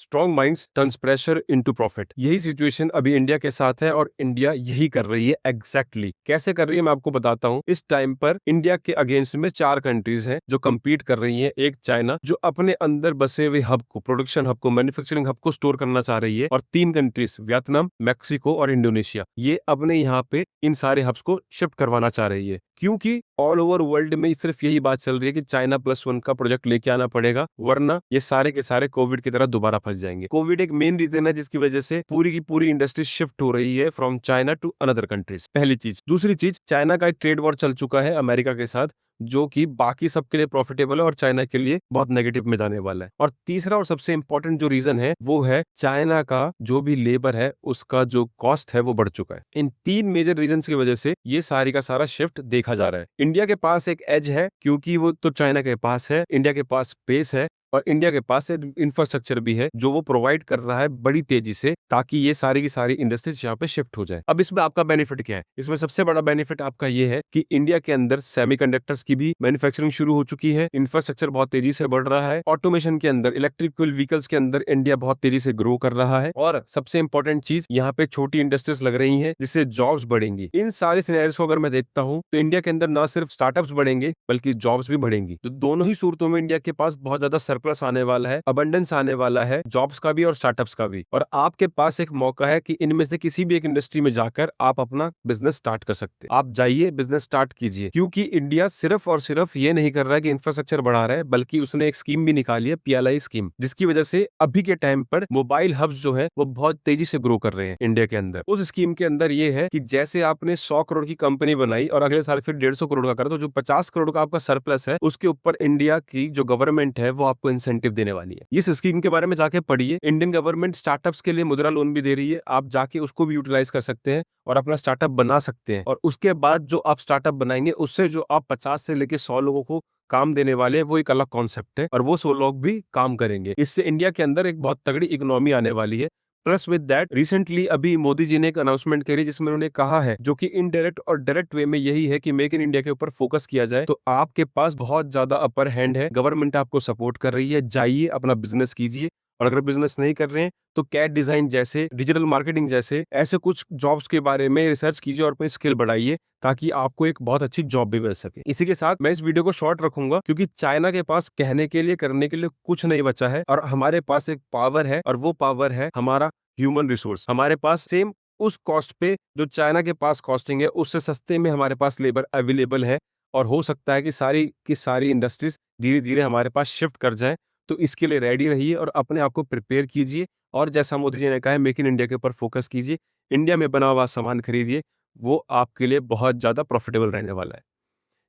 Strong minds turns pressure into profit. यही situation अभी India के साथ है और इंडिया यही कर रही है एग्जैक्टली। कैसे कर रही है मैं आपको बताता हूँ। इस टाइम पर इंडिया के अगेंस्ट में 4 कंट्रीज हैं जो कम्पीट कर रही हैं। एक चाइना जो अपने अंदर बसे हुए हब को, प्रोडक्शन हब को, मैन्युफैक्चरिंग हब को स्टोर करना चाह रही है, और 3 कंट्रीज वियतनाम, मैक्सिको और इंडोनेशिया, ये अपने यहाँ पे इन सारे हब्स को शिफ्ट करवाना चाह रही है। क्योंकि ऑल ओवर वर्ल्ड में सिर्फ यही बात चल रही है कि चाइना +1 का प्रोजेक्ट लेके आना पड़ेगा, वरना ये सारे के सारे कोविड की तरह दोबारा फंस जाएंगे। कोविड एक मेन रीजन है जिसकी वजह से पूरी की पूरी इंडस्ट्री शिफ्ट हो रही है from China to another countries. पहली चीज। दूसरी चीज, चाइना का एक ट्रेड वॉर चल चुका है अमेरिका के साथ, जो कि बाकी सबके लिए प्रॉफिटेबल है और चाइना के लिए बहुत नेगेटिव में जाने वाला है। और तीसरा और सबसे इंपॉर्टेंट जो रीजन है वो है चाइना का जो भी लेबर है उसका जो कॉस्ट है वो बढ़ चुका है। इन 3 मेजर रीजन की वजह से ये सारी का सारा शिफ्ट देखा जा रहा है। इंडिया के पास एक एज है क्योंकि वो तो चाइना के पास है, इंडिया के पास स्पेस है और इंडिया के पास इंफ्रास्ट्रक्चर भी है जो वो प्रोवाइड कर रहा है बड़ी तेजी से, ताकि ये सारी की सारी इंडस्ट्रीज यहाँ पे शिफ्ट हो जाए। अब इसमें आपका बेनिफिट क्या है? इसमें सबसे बड़ा बेनिफिट आपका ये है कि इंडिया के अंदर सेमीकंडक्टर्स की भी मैन्युफैक्चरिंग शुरू हो चुकी है, इंफ्रास्ट्रक्चर बहुत तेजी से बढ़ रहा है, ऑटोमेशन के अंदर, इलेक्ट्रिकल व्हीकल्स के अंदर इंडिया बहुत तेजी से ग्रो कर रहा है, और सबसे इंपॉर्टेंट चीज, यहाँ पे छोटी इंडस्ट्रीज लग रही है जिससे जॉब्स बढ़ेंगी। इन सारे सिनेरियोस को अगर मैं देखता हूँ तो इंडिया के अंदर ना सिर्फ स्टार्टअप्स बढ़ेंगे बल्कि जॉब्स भी बढ़ेंगी। तो दोनों ही सूरतों में इंडिया के पास बहुत ज्यादा सरप्लस आने वाला है, अबंडेंस आने वाला है, जॉब्स का भी और स्टार्टअप्स का भी। और आपके पास एक मौका है कि इनमें से किसी भी एक इंडस्ट्री में जाकर आप अपना बिजनेस स्टार्ट कर सकते हैं। आप जाइए, बिजनेस स्टार्ट कीजिए, क्योंकि इंडिया सिर्फ और सिर्फ ये नहीं कर रहा है कि इंफ्रास्ट्रक्चर बढ़ा रहा है, बल्कि उसने एक स्कीम भी निकाली है, PLI स्कीम, जिसकी वजह से अभी के टाइम पर मोबाइल हब्स जो है वो बहुत तेजी से ग्रो कर रहे हैं इंडिया के अंदर। उस स्कीम के अंदर ये है कि जैसे आपने 100 करोड़ की कंपनी बनाई और अगले साल फिर 150 करोड़ का करा, तो जो 50 करोड़ का आपका सरप्लस है उसके ऊपर इंडिया की जो गवर्नमेंट है वो आपको इंसेंटिव देने वाली है। इस स्कीम के बारे में जाके पढ़िए। इंडियन गवर्नमेंट स्टार्टअप्स के लिए मुद्रा लोन भी दे रही है, आप जाके उसको भी यूटिलाइज कर सकते हैं और अपना स्टार्टअप बना सकते हैं। और उसके बाद जो आप स्टार्टअप बनाएंगे उससे जो आप 50 से लेके 100 लोगों को काम देने वाले हैं वो एक अलग कॉन्सेप्ट है, और वो 100 लोग भी काम करेंगे। इससे इंडिया के अंदर एक बहुत तगड़ी इकोनॉमी आने वाली है। प्लस विद दैट, रिसेंटली अभी मोदी जी ने एक अनाउंसमेंट करी जिसमें उन्होंने कहा है, जो कि इनडायरेक्ट और डायरेक्ट वे में यही है कि मेक इन इंडिया के ऊपर फोकस किया जाए। तो आपके पास बहुत ज्यादा अपर हैंड है, गवर्नमेंट आपको सपोर्ट कर रही है, जाइए अपना बिजनेस कीजिए। और अगर बिजनेस नहीं कर रहे हैं तो कैट डिजाइन जैसे, डिजिटल मार्केटिंग जैसे ऐसे कुछ जॉब्स के बारे में रिसर्च कीजिए और अपनी स्किल बढ़ाइए, ताकि आपको एक बहुत अच्छी जॉब भी मिल सके। इसी के साथ मैं इस वीडियो को शॉर्ट रखूंगा क्योंकि चाइना के पास कहने के लिए, करने के लिए कुछ नहीं बचा है, और हमारे पास एक पावर है, और वो पावर है हमारा ह्यूमन रिसोर्स। हमारे पास सेम उस कॉस्ट पे जो चाइना के पास कॉस्टिंग है उससे सस्ते में हमारे पास लेबर अवेलेबल है, और हो सकता है कि सारी की सारी इंडस्ट्रीज धीरे धीरे हमारे पास शिफ्ट कर जाएं। तो इसके लिए रेडी रहिए और अपने आप को प्रिपेयर कीजिए, और जैसा मोदी जी ने कहा है, मेक इन इंडिया के ऊपर फोकस कीजिए, इंडिया में बना हुआ सामान खरीदिए, वो आपके लिए बहुत ज्यादा प्रॉफिटेबल रहने वाला है।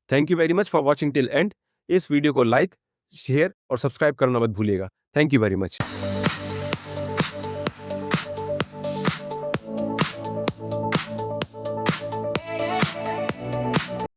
Thank you very much for watching till and. इस वीडियो को लाइक, शेयर और सब्सक्राइब करना मत भूलिएगा। Thank you very much.